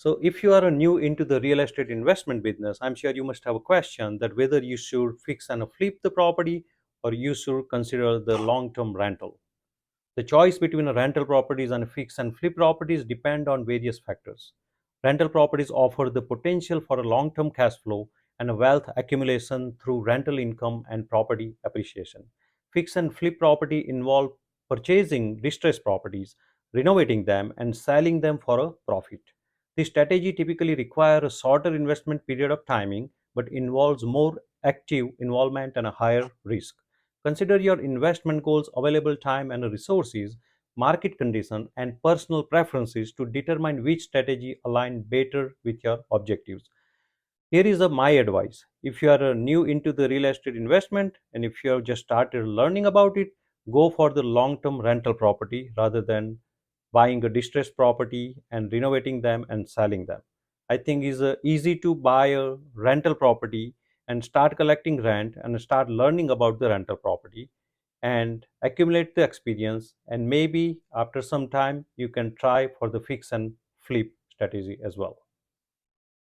So, if you are new into the real estate investment business, I'm sure you must have a question that whether you should fix and flip the property or you should consider the long-term rental. The choice between a rental properties and a fix and flip properties depend on various factors. Rental properties offer the potential for a long-term cash flow and a wealth accumulation through rental income and property appreciation. Fix and flip property involve purchasing distressed properties, renovating them, and selling them for a profit. This strategy typically requires a shorter investment period of timing but involves more active involvement and a higher risk. Consider your investment goals, available time and resources, market condition, and personal preferences to determine which strategy align better with your objectives. Here is my advice. If you are new into the real estate investment and if you have just started learning about it, go for the long term rental property rather than buying a distressed property and renovating them and selling them. I think it's easy to buy a rental property and start collecting rent and start learning about the rental property and accumulate the experience, and maybe after some time you can try for the fix and flip strategy as well.